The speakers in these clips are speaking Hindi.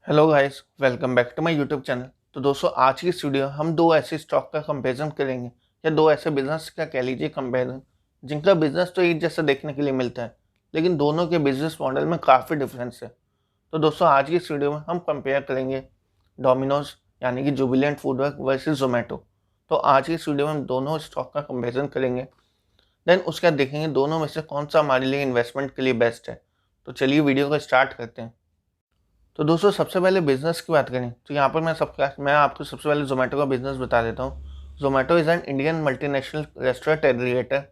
Hello guys, welcome back to my YouTube channel. तो दोस्तों, आज की इस वीडियो हम दो ऐसे स्टॉक का कंपैरिजन करेंगे या दो ऐसे बिजनेस का कह लीजिए कंपैरिजन, जिनका बिजनेस तो एक जैसा देखने के लिए मिलता है, लेकिन दोनों के बिजनेस मॉडल में काफ़ी डिफरेंस है। तो दोस्तों, आज की इस वीडियो में हम कंपेयर करेंगे डोमिनोज यानी कि जुबिलेंट फूडवर्क वर्सेस जोमेटो। तो आज की इस वीडियो में हम दोनों स्टॉक का कंपेरिजन करेंगे। देन उसके बाद देखेंगे दोनों में से कौन सा हमारे लिए इन्वेस्टमेंट के लिए बेस्ट है। तो चलिए वीडियो को स्टार्ट करते हैं। तो दोस्तों, सबसे पहले बिज़नेस की बात करें तो यहाँ पर मैं आपको सबसे पहले ज़ोमैटो का बिज़नेस बता देता हूँ। Zomato is an Indian multinational restaurant aggregator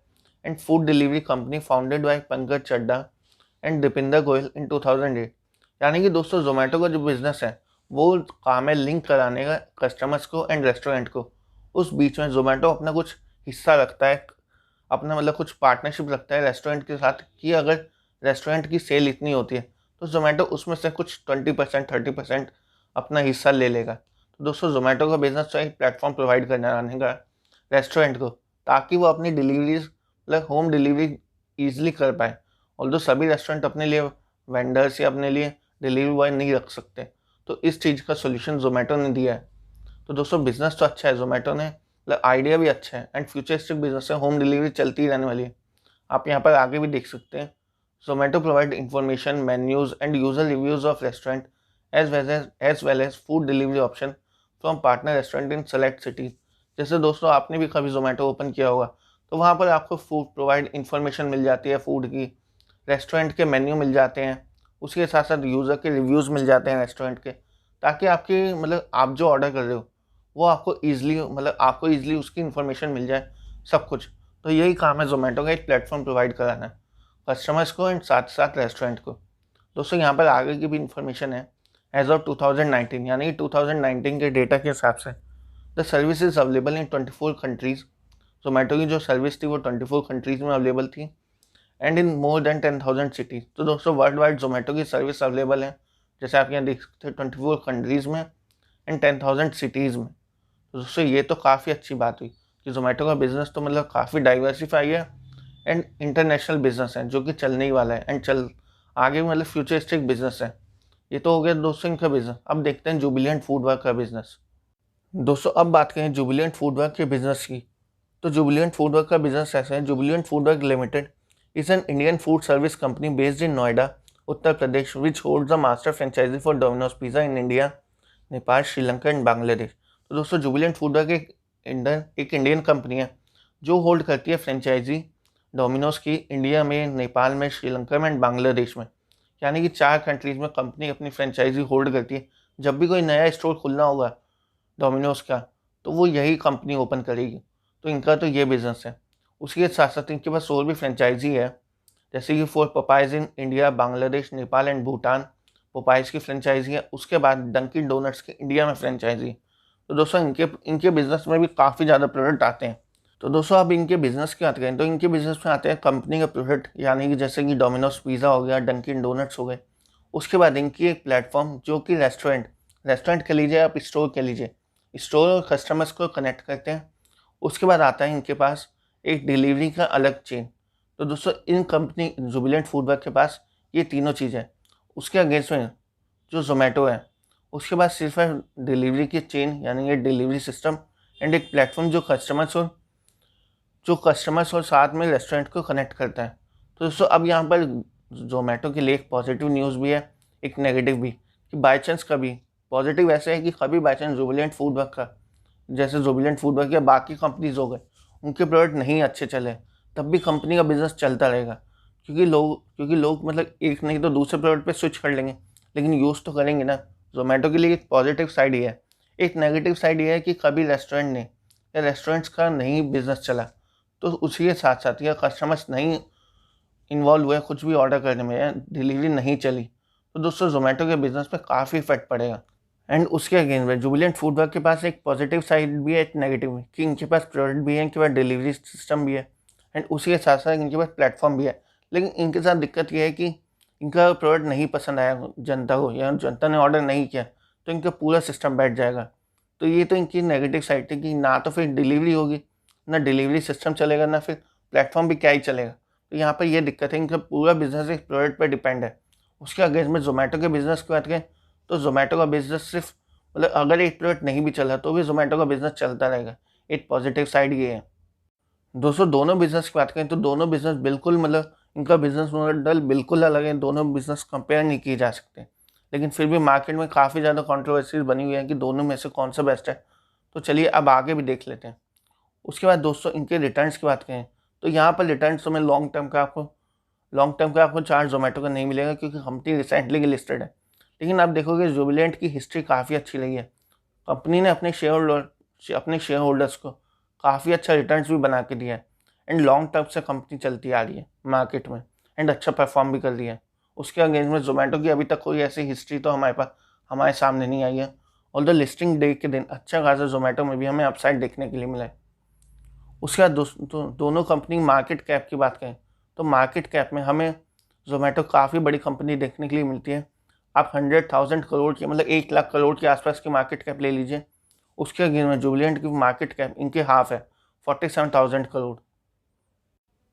and food delivery company founded by Pankaj Chaddah and Deepinder Goyal in 2008। यानी कि दोस्तों, ज़ोमैटो का जो बिज़नेस है वो काम है लिंक कराने का कस्टमर्स को एंड रेस्टोरेंट को। उस बीच में ज़ोमैटो अपना कुछ हिस्सा रखता है, अपना मतलब कुछ पार्टनरशिप रखता है रेस्टोरेंट के साथ कि अगर रेस्टोरेंट की सेल इतनी होती है तो ज़ोमैटो उसमें से कुछ 20% 30% अपना हिस्सा ले लेगा। तो दोस्तों, ज़ोमैटो का बिज़नेस तो एक प्लेटफॉर्म प्रोवाइड कराने का रेस्टोरेंट को, ताकि वो अपनी डिलीवरीज मतलब होम डिलीवरी ईजिली कर पाए। ऑल्दो सभी रेस्टोरेंट अपने लिए वेंडर्स या अपने लिए डिलीवरी बॉय नहीं रख सकते, तो इस चीज़ का सोल्यूशन ज़ोमैटो ने दिया है। तो दोस्तों, बिज़नेस तो अच्छा है, ज़ोमैटो ने मतलब आइडिया भी अच्छा है एंड फ्यूचरिस्टिक बिज़नेस है, होम डिलीवरी चलती ही रहने वाली है। आप यहाँ पर आगे भी देख सकते हैं, Zomato provide information, menus, and user reviews of restaurant as well as food delivery option from partner restaurant in select cities। जैसे दोस्तों, आपने भी कभी Zomato ओपन किया होगा तो वहाँ पर आपको फूड प्रोवाइड इन्फॉर्मेशन मिल जाती है, फूड की, रेस्टोरेंट के मेन्यू मिल जाते हैं, उसके साथ साथ यूज़र के रिव्यूज़ मिल जाते हैं रेस्टोरेंट के, ताकि आपकी मतलब आप जो ऑर्डर कर रहे हो वो आपको ईजिली उसकी इन्फॉर्मेशन मिल जाए, सब कुछ। तो यही काम है ज़ोमैटो का, एक प्लेटफॉर्म प्रोवाइड कराना है कस्टमर्स को एंड साथ साथ रेस्टोरेंट को। दोस्तों, यहाँ पर आगे की भी इन्फॉर्मेशन है। एज ऑफ 2019 यानी कि 2019 के डेटा के हिसाब से the service is available in 24 countries. Zomato की जो सर्विस थी वो 24 कंट्रीज़ में अवेलेबल थी and in more than 10,000 cities. तो दोस्तों, वर्ल्ड वाइड जोमेटो की सर्विस अवेलेबल है, जैसे आप यहाँ देख सकते हैं, 24 कंट्रीज़ में एंड 10,000 सिटीज़ में। तो दोस्तों, ये तो काफ़ी अच्छी बात हुई कि जोमेटो का बिज़नेस तो मतलब काफ़ी डाइवर्सिफाई है एंड इंटरनेशनल बिजनेस है, जो कि चलने ही वाला है एंड चल आगे भी मतलब फ्यूचरिस्टिक बिजनेस है। ये तो हो गया दोस्तों इनका बिजनेस। अब देखते हैं जुबिलियंट फूडवर्क का बिजनेस। दोस्तों, अब बात करें जुबिलियंट फूडवर्क के बिजनेस की। तो जुबिलियंट फूडवर्क का बिजनेस ऐसा है। Jubilant Foodworks Limited is an Indian food service company based in Noida, Uttar Pradesh, which holds the master franchise for Domino's pizza in India, Nepal, Sri Lanka and Bangladesh. तो दोस्तों, जुबिलियंट फूडवर्क एक इंडियन कंपनी है जो होल्ड करती है फ्रेंचाइजी डोमिनोज की इंडिया में, नेपाल में, श्रीलंका में एंड बांग्लादेश में। यानी कि 4 कंट्रीज़ में कंपनी अपनी फ्रेंचाइजी होल्ड करती है। जब भी कोई नया स्टोर खुलना होगा डोमिनोज का, तो वो यही कंपनी ओपन करेगी। तो इनका तो ये बिज़नेस है। उसके साथ साथ इनके पास और भी फ्रेंचाइजी है, जैसे कि for Popeyes in India, Bangladesh, Nepal and Bhutan Popeyes की फ्रेंचाइजी है। उसके बाद डंकिन डोनट्स की इंडिया में फ्रेंचाइजी है। तो दोस्तों, इनके इनके बिज़नेस में भी काफ़ी ज़्यादा प्रोडक्ट आते हैं। तो दोस्तों, अब इनके बिज़नेस की बात करें तो इनके बिज़नेस में आते हैं कंपनी का प्रोडक्ट, यानी कि जैसे कि डोमिनोज पिज़्ज़ा हो गया, डंकिन डोनट्स हो गए। उसके बाद इनकी एक प्लेटफॉर्म जो कि रेस्टोरेंट रेस्टोरेंट कह लीजिए, आप स्टोर कह लीजिए, स्टोर और कस्टमर्स को कनेक्ट करते हैं। उसके बाद आता है इनके पास एक डिलीवरी का अलग चेन। तो दोस्तों, इन कंपनी जुबिलेंट फूडवर्क के पास ये तीनों चीज़ है। उसके अगेंस्ट में जो ज़ोमैटो है, उसके पास सिर्फ है डिलीवरी की चेन, यानी ये डिलीवरी सिस्टम एंड एक प्लेटफॉर्म जो कस्टमर्स और साथ में रेस्टोरेंट को कनेक्ट करता है। तो दोस्तों, अब यहाँ पर ज़ोमैटो के लिए एक पॉजिटिव न्यूज़ भी है, एक नेगेटिव भी, कि बाई चांस कभी पॉजिटिव ऐसे है कि कभी बाई चांस जुबिलेंट फूडवर्क का, जैसे जुबिलेंट फूडवर्क या बाकी कंपनीज हो गए, उनके प्रोडक्ट नहीं अच्छे चले, तब भी कंपनी का बिजनेस चलता रहेगा, क्योंकि लोग मतलब एक नहीं तो दूसरे प्रोडक्ट पे स्विच कर लेंगे, लेकिन यूज़ तो करेंगे ना। ज़ोमैटो के लिए एक पॉजिटिव साइड ये है। एक नेगेटिव साइड ये है कि कभी रेस्टोरेंट ने या रेस्टोरेंट्स का नहीं बिजनेस चला, तो उसी के साथ साथ या कस्टमर्स नहीं इन्वॉल्व हुए कुछ भी ऑर्डर करने में या डिलीवरी नहीं चली, तो दोस्तों ज़ोमैटो के बिज़नेस पे काफ़ी इफेक्ट पड़ेगा। एंड उसके अगेंस्ट में जुबिलेंट फूडवर्क के पास एक पॉजिटिव साइड भी है, एक नेगेटिव भी, कि इनके पास प्रोडक्ट भी है, इनके पास डिलीवरी सिस्टम भी है एंड उसी के साथ साथ इनके पास प्लेटफॉर्म भी है। लेकिन इनके साथ दिक्कत ये है कि इनका प्रोडक्ट नहीं पसंद आया जनता को या जनता ने ऑर्डर नहीं किया, तो इनका पूरा सिस्टम बैठ जाएगा। तो ये तो इनकी नेगेटिव साइड थी कि ना तो फिर डिलीवरी होगी, ना डिलीवरी सिस्टम चलेगा, ना फिर प्लेटफॉर्म भी क्या ही चलेगा। तो यहाँ पर ये दिक्कत है, इनका पूरा बिजनेस एक प्रोडक्ट पर डिपेंड है। उसके अगेंस्ट में ज़ोमैटो के बिज़नेस की बात करें तो जोमेटो का बिजनेस सिर्फ मतलब अगर एक प्रोडक्ट नहीं भी चला तो भी जोमेटो का बिजनेस चलता रहेगा। एक पॉजिटिव साइड ये है। दोस्तों दोनों बिजनेस की बात करें तो दोनों बिजनेस बिल्कुल मतलब इनका बिजनेस मॉडल बिल्कुल अलग है, दोनों बिजनेस कंपेयर नहीं किए जा सकते। लेकिन फिर भी मार्केट में काफ़ी ज़्यादा कंट्रोवर्सीज बनी हुई है कि दोनों में से कौन सा बेस्ट है। तो चलिए अब आगे भी देख लेते हैं। उसके बाद दोस्तों इनके रिटर्न्स की बात करें तो यहाँ पर रिटर्न्स तो मैं लॉन्ग टर्म का आपको चार्ट जोमेटो का नहीं मिलेगा क्योंकि कंपनी रिसेंटली की लिस्टेड है। लेकिन आप देखोगे जुबिलेंट की हिस्ट्री काफ़ी अच्छी रही है। कंपनी ने अपने शेयर होल्डर्स को काफ़ी अच्छा रिटर्न्स भी बना के दिया है। एंड लॉन्ग टर्म से कंपनी चलती आ रही है मार्केट में एंड अच्छा परफॉर्म भी कर रही है। उसके अगेंस्ट में जोमेटो की अभी तक कोई ऐसी हिस्ट्री तो हमारे सामने नहीं आई है। ऑल्दो लिस्टिंग डे के दिन अच्छा खासा जोमेटो में भी हमें अपसाइड देखने के लिए मिला है। उसके बाद दोनों कंपनी मार्केट कैप की बात करें तो मार्केट कैप में हमें जोमेटो काफ़ी बड़ी कंपनी देखने के लिए मिलती है। आप 100,000 करोड़ की मतलब 1 लाख करोड़ के आसपास की मार्केट कैप ले लीजिए। उसके अगेंस्ट में जुबिलेंट की मार्केट कैप इनके हाफ है, 47,000 करोड़।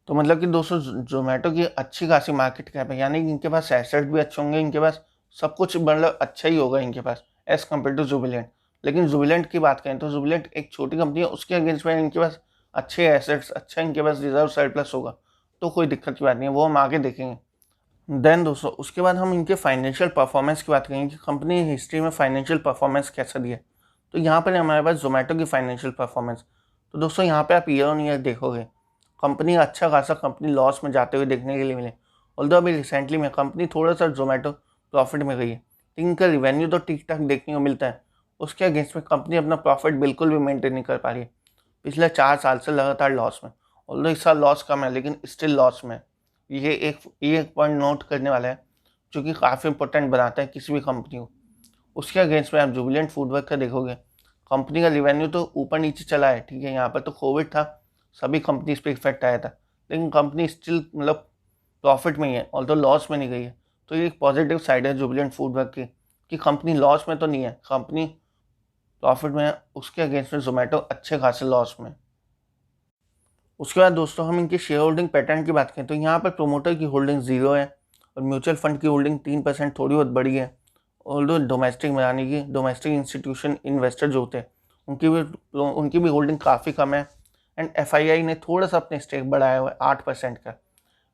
तो मतलब कि दोस्तों जोमेटो की अच्छी खासी मार्केट कैप है, यानी कि इनके पास एसेट भी अच्छे होंगे, इनके पास सब कुछ मतलब अच्छा ही होगा इनके पास एज़ कम्पेयर टू जुबिलेंट। लेकिन जुबिलेंट की बात करें तो जुबिलेंट एक छोटी कंपनी है, उसके अगेंस्ट में इनके पास अच्छे एसेट्स, अच्छा इनके पास रिजर्व सरप्लस होगा, तो कोई दिक्कत की बात नहीं है, वो हम आगे देखेंगे। देन दोस्तों उसके बाद हम इनके फाइनेंशियल परफॉर्मेंस की बात करेंगे कि कंपनी हिस्ट्री में फाइनेंशियल परफॉर्मेंस कैसा दिया। तो यहाँ पर हमारे पास जोमेटो की फाइनेंशियल परफॉर्मेंस। तो दोस्तों यहाँ पे आप ईयर ऑन ईयर देखोगे कंपनी अच्छा खासा कंपनी लॉस में जाते हुए देखने के लिए मिले। ऑल्दो अभी रिसेंटली में कंपनी थोड़ा सा जोमेटो प्रॉफिट में गई है, लेकिन इनका रिवेन्यू तो ठीक ठाक देखने को मिलता है। उसके अगेंस्ट में कंपनी अपना प्रॉफिट बिल्कुल भी मेंटेन नहीं कर पा रही है। पिछले 4 साल से लगातार लॉस में। ऑल्दो इस साल लॉस कम है लेकिन स्टिल लॉस में। ये एक पॉइंट नोट करने वाला है जो कि काफ़ी इंपॉर्टेंट बनाता है किसी भी कंपनी को। उसके अगेंस्ट में आप जुबिलेंट फूडवर्क का देखोगे कंपनी का रिवेन्यू तो ऊपर नीचे चला है, ठीक है, यहाँ पर तो कोविड था, सभी कंपनीज पे इफेक्ट आया था, लेकिन कंपनी स्टिल मतलब प्रॉफिट में ही है, ऑल्दो लॉस में नहीं गई है। तो ये एक पॉजिटिव साइड है जुबिलेंट फूडवर्क की कि कंपनी लॉस में तो नहीं है, कंपनी प्रॉफिट में है। उसके अगेंस्ट में जोमेटो अच्छे खासे लॉस में। उसके बाद दोस्तों हम इनकी शेयर होल्डिंग पैटर्न की बात करें तो यहाँ पर प्रोमोटर की होल्डिंग 0 है और म्यूचुअल फंड की होल्डिंग 3% थोड़ी बहुत बढ़ी है। ऑल्दो डोमेस्टिक में यानी कि डोमेस्टिक इंस्टीट्यूशन इन्वेस्टर जो होते हैं उनकी भी होल्डिंग काफ़ी कम है। एंड एफआईआई ने थोड़ा सा अपने स्टेक बढ़ाया हुआ है 8% का।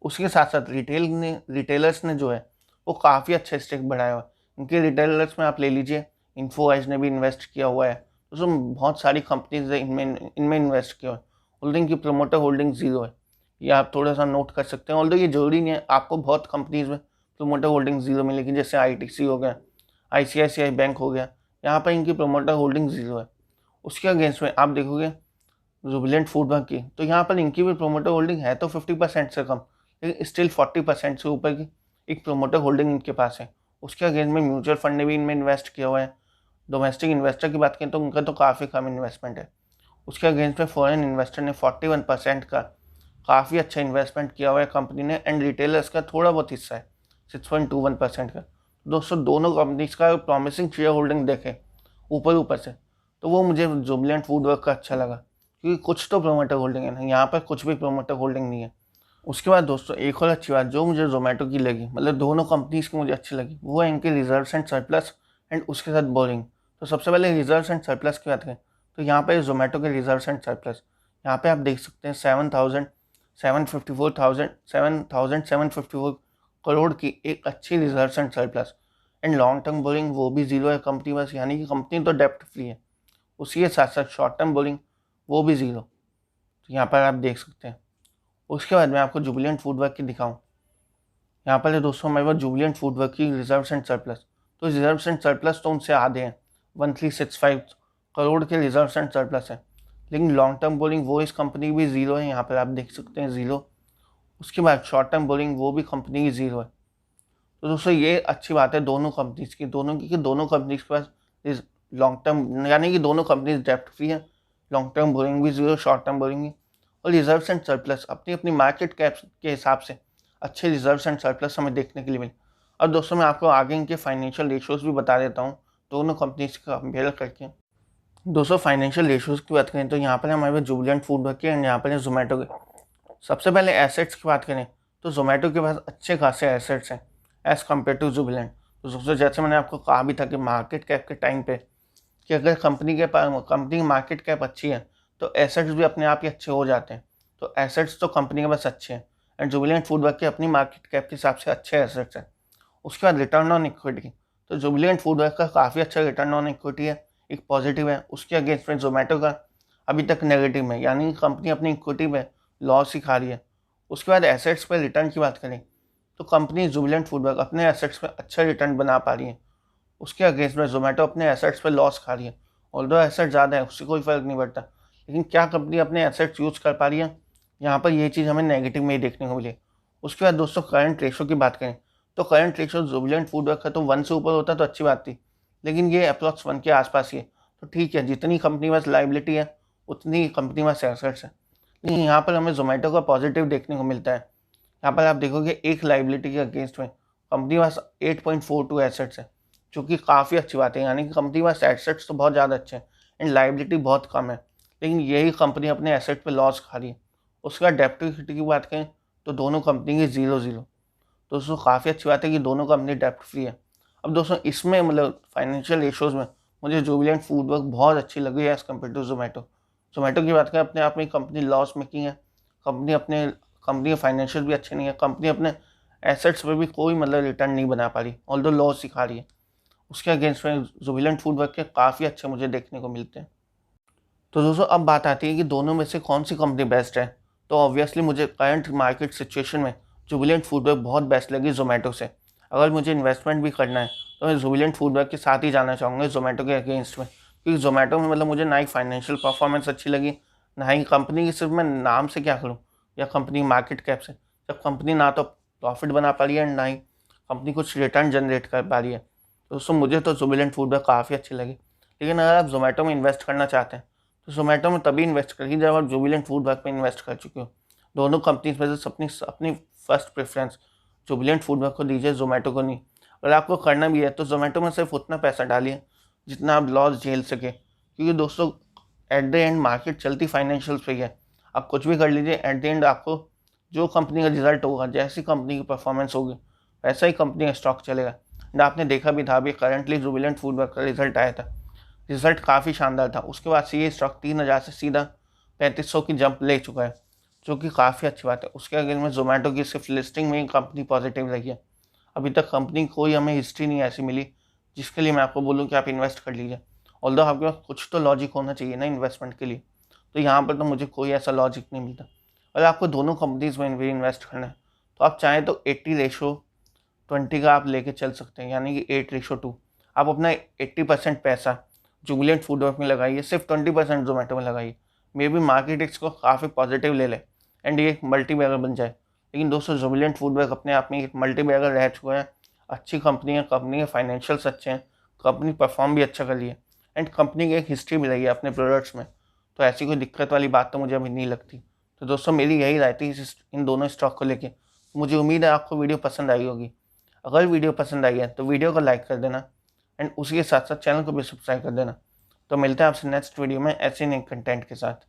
उसके साथ साथ रिटेलर्स ने जो है वो काफ़ी अच्छा स्टेक बढ़ाया हुआ है। इनके रिटेलर्स में आप ले लीजिए, इन्फोवाइज ने भी इन्वेस्ट किया हुआ है, उसमें बहुत सारी कंपनीज है इनमें इन्वेस्ट किया हुआ है। होल्डिंग की प्रोमोटर होल्डिंग 0 है, ये आप थोड़ा सा नोट कर सकते हैं। ऑल्दो ये जरूरी नहीं है आपको बहुत कंपनीज में प्रोमोटर होल्डिंग 0 मिलेगी, जैसे आईटीसी हो गया, आईसीआईसीआई बैंक हो गया, यहाँ पर इनकी प्रोमोटर होल्डिंग 0 है। उसके अगेंस्ट में आप देखोगे जुबिलेंट फूडवर्क की, तो यहाँ पर इनकी भी प्रोमोटर होल्डिंग है तो 50% से कम, लेकिन स्टिल 40% से ऊपर की एक प्रोमोटर होल्डिंग इनके पास है। उसके अगेंस्ट में म्यूचुअल फंड ने भी इनमें इन्वेस्ट किया हुआ है। डोमेस्टिक इन्वेस्टर की बात करें तो उनका तो काफ़ी कम इन्वेस्टमेंट है। उसके अगेंस्ट में फॉरेन इन्वेस्टर ने 41% का काफ़ी अच्छा इन्वेस्टमेंट किया हुआ है कंपनी ने। एंड रिटेलर्स का थोड़ा बहुत हिस्सा है 6.21% का। दोस्तों दोनों कंपनीज का प्रॉमिसिंग शेयर होल्डिंग देखें ऊपर से तो वो मुझे जुबिलेंट फूडवर्क का अच्छा लगा, क्योंकि कुछ तो प्रोमोटर होल्डिंग है ना, यहाँ पर कुछ भी प्रोमोटर होल्डिंग नहीं है। उसके बाद दोस्तों एक और अच्छी बात जो मुझे जोमेटो की लगी, मतलब दोनों कंपनीज की मुझे अच्छी लगी, वो है इनके रिजर्व्स एंड सरप्लस एंड उसके साथ बोरिंग। तो सबसे पहले रिजर्व्स एंड सरप्लस की बात करें तो यहाँ पे जोमेटो के रिजर्व्स एंड सरप्लस, यहाँ पे आप देख सकते हैं 7,754 करोड़ की एक अच्छी reserves and surplus. And long term borrowing वो भी 0 है कंपनी पास, यानी कि कंपनी तो डेप्ट फ्री है। उसी के साथ साथ शॉर्ट टर्म बोरिंग वो भी 0, तो यहाँ पर आप देख सकते हैं। उसके बाद मैं आपको जुबिलेंट फूडवर्क की दिखाऊं, यहाँ पर दोस्तों हमारे पास जुबिलेंट फूडवर्क की रिजर्व्स एंड सरप्लस, तो रिजर्व्स एंड सरप्लस तो उनसे आधे हैं, 1365 करोड़ के रिजर्व्स एंड सरप्लस है। लेकिन लॉन्ग टर्म बोरिंग वो इस कंपनी की भी 0 है, यहाँ पर आप देख सकते हैं 0। उसके बाद शॉर्ट टर्म बोरिंग वो भी कंपनी की 0 है। तो दोस्तों ये अच्छी बात है दोनों कंपनीज की, दोनों कंपनीज के पास लॉन्ग टर्म यानी कि दोनों कंपनीज डेप्ट फ्री है, लॉन्ग टर्म बोरिंग भी 0, शॉर्ट टर्म बोरिंग भी, और रिजर्व्स एंड सरप्लस अपनी अपनी मार्केट कैप के हिसाब से अच्छे रिजर्व्स एंड सरप्लस हमें देखने के लिए मिले। और दोस्तों मैं आपको आगे इनके फाइनेंशियल रेशियोज भी बता देता हूँ दोनों कंपनीज का कंपेयर करके। दोस्तों फाइनेंशियल रेशियोज की बात करें तो यहाँ पर हमारे पास जुबिलेंट फूडवर्क के एंड यहाँ पर है जोमेटो के। सबसे पहले एसेट्स की बात करें तो जोमेटो के पास अच्छे खासे एसेट्स हैं एज़ कम्पेयर टू जुबिलेंट। तो दोस्तों जैसे मैंने आपको कहा भी था कि मार्केट कैप के टाइम पे कि अगर कंपनी की मार्केट कैप अच्छी है तो एसेट्स भी अपने आप ही अच्छे हो जाते हैं। तो एसेट्स तो कंपनी के पास अच्छे हैं एंड जुबिलेंट फूडवर्क के अपनी मार्केट कैप के हिसाब से अच्छे एसेट्स हैं। उसके बाद रिटर्न ऑन इक्विटी, तो जुबिलेंट फूडवर्क का काफ़ी अच्छा रिटर्न ऑन इक्विटी है, एक पॉजिटिव है। उसके अगेंस्ट में जोमेटो का अभी तक नेगेटिव है, यानी कंपनी अपनी इक्विटी में लॉस ही खा रही है। उसके बाद एसेट्स पर रिटर्न की बात करें तो कंपनी जुबिलेंट फूडवर्क अपने एसेट्स में अच्छा रिटर्न बना पा रही है। उसके अगेंस्ट में जोमेटो अपने एसेट्स पे लॉस खा रही है। ऑल्दो एसेट ज़्यादा है उससे कोई फ़र्क नहीं पड़ता, लेकिन क्या कंपनी अपने एसेट्स यूज़ कर पा रही है, यहाँ पर ये चीज़ हमें नेगेटिव में ही देखने को मिली। उसके बाद दोस्तों करंट रेशो की बात करें तो करंट रेशो जुबिलेंट फूडवर्क का तो 1 से ऊपर होता तो अच्छी बात थी, लेकिन ये अप्रॉक्स 1 के आसपास ही है। तो ठीक है, जितनी कंपनी पास लाइबिलिटी है उतनी कंपनी पास एसेट्स है। लेकिन यहाँ पर हमें जोमेटो का पॉजिटिव देखने को मिलता है। यहाँ पर आप देखोगे एक लाइबिलिटी के अगेंस्ट में कंपनी के पास 8.42 एसेट्स है, जो कि काफ़ी अच्छी बात है। यानी कि कंपनी के पास एसेट्स तो बहुत ज़्यादा अच्छे हैं एंड लाइबिलिटी बहुत कम है, लेकिन यही कंपनी अपने एसेट पे लॉस खा रही है। उसके बाद डेप्ट टू इक्विटी की बात करें तो दोनों कंपनी की 0-0। दोस्तों काफ़ी अच्छी बात है कि दोनों कंपनी डेप्ट फ्री है। अब दोस्तों इसमें मतलब फाइनेंशियल रेशोज़ में मुझे जुबिलेंट फूडवर्क बहुत अच्छी लगी है as compare to Zomato. Zomato की बात करें अपने आप में कंपनी लॉस मेकिंग है, कंपनी के फाइनेंशियल भी अच्छे नहीं है, कंपनी अपने एसेट्स पे भी कोई मतलब रिटर्न नहीं बना पा रही, ऑल्दो लॉस ही खा रही है। उसके अगेंस्ट में जुबिलेंट फूडवर्क के काफ़ी अच्छे मुझे देखने को मिलते हैं। तो दोस्तों अब बात आती है कि दोनों में से कौन सी कंपनी बेस्ट है। तो ऑब्वियसली मुझे करंट मार्केट सिचुएशन में जुबिलेंट फूडवर्क बहुत बेस्ट लगी ज़ोमैटो से। अगर मुझे इन्वेस्टमेंट भी करना है तो मैं जुबिलेंट फूडवर्क के साथ ही जाना चाहूँगा ज़ोमैटो के अगेंस्ट में, क्योंकि ज़ोमैटो में मतलब मुझे ना ही फाइनेंशियल परफॉर्मेंस अच्छी लगी, ना ही कंपनी की सिर्फ मैं नाम से क्या करूँ या कंपनी मार्केट कैप से, जब कंपनी ना तो प्रॉफिट बना पा रही है ना ही कंपनी कुछ रिटर्न जनरेट कर पा रही है। तो दोस्तों मुझे तो जुबिलेंट फूडवर्क काफ़ी अच्छी लगी। लेकिन अगर आप ज़ोमैटो में इन्वेस्ट करना चाहते हैं तो ज़ोमैटो में तभी इन्वेस्ट करिए जब आप जुबिलेंट फूडवर्क में इन्वेस्ट कर चुके हो। दोनों कंपनीज में से अपनी अपनी फर्स्ट प्रेफरेंस जुबिलेंट फूडवर्क को दीजिए, ज़ोमैटो को नहीं। अगर आपको करना भी है तो ज़ोमैटो में सिर्फ उतना पैसा डालिए जितना आप लॉस झेल सके, क्योंकि दोस्तों एट द एंड मार्केट चलती फाइनेंशियल्स पे ही है। आप कुछ भी कर लीजिए, एट द एंड आपको जो कंपनी का रिजल्ट होगा, जैसी कंपनी की परफॉर्मेंस होगी वैसा ही कंपनी का स्टॉक चलेगा। एंड आपने देखा भी था, अभी करंटली जुबिलेंट फूडवर्क का रिजल्ट आया था, रिजल्ट काफ़ी शानदार था। उसके बाद से ये स्टॉक 3,000 से सीधा 3,500 की जंप ले चुका है, जो कि काफ़ी अच्छी बात है। उसके अगेंस्ट में ज़ोमैटो की सिर्फ लिस्टिंग में ही कंपनी पॉजिटिव रही है। अभी तक कंपनी की कोई हमें हिस्ट्री नहीं ऐसी मिली जिसके लिए मैं आपको बोलूँ कि आप इन्वेस्ट कर लीजिए। ऑल्दो आपके पास कुछ तो लॉजिक होना चाहिए ना इन्वेस्टमेंट के लिए, तो यहाँ पर तो मुझे कोई ऐसा लॉजिक नहीं मिलता। अगर आपको दोनों कंपनीज़ में भी इन्वेस्ट करना है तो आप चाहें तो 80:20 का आप लेके चल सकते हैं, यानी कि 8:2। आप अपना 80% पैसा जुबिलेंट फूडवर्क में लगाइए, सिर्फ 20% ज़ोमैटो में लगाइए। मे बी मार्केट इसको काफ़ी पॉजिटिव ले ले एंड ये एक मल्टी बैगर बन जाए। लेकिन दोस्तों जुबिलेंट फूडवर्क अपने आप में एक मल्टी बैगर रह चुका है। अच्छी कंपनी है, कंपनी के फाइनेंशियल्स अच्छे हैं, कंपनी परफॉर्म भी अच्छा कर रही है एंड कंपनी की एक हिस्ट्री भी रही है अपने प्रोडक्ट्स में। तो ऐसी कोई दिक्कत वाली बात तो मुझे अभी नहीं लगती। तो दोस्तों मेरी यही राय थी इन दोनों स्टॉक को लेके। मुझे उम्मीद है आपको वीडियो पसंद आई होगी। अगर वीडियो पसंद आई है तो वीडियो को लाइक कर देना एंड उसी के साथ साथ चैनल को भी सब्सक्राइब कर देना। तो मिलते हैं आपसे नेक्स्ट वीडियो में ऐसे नए कंटेंट के साथ।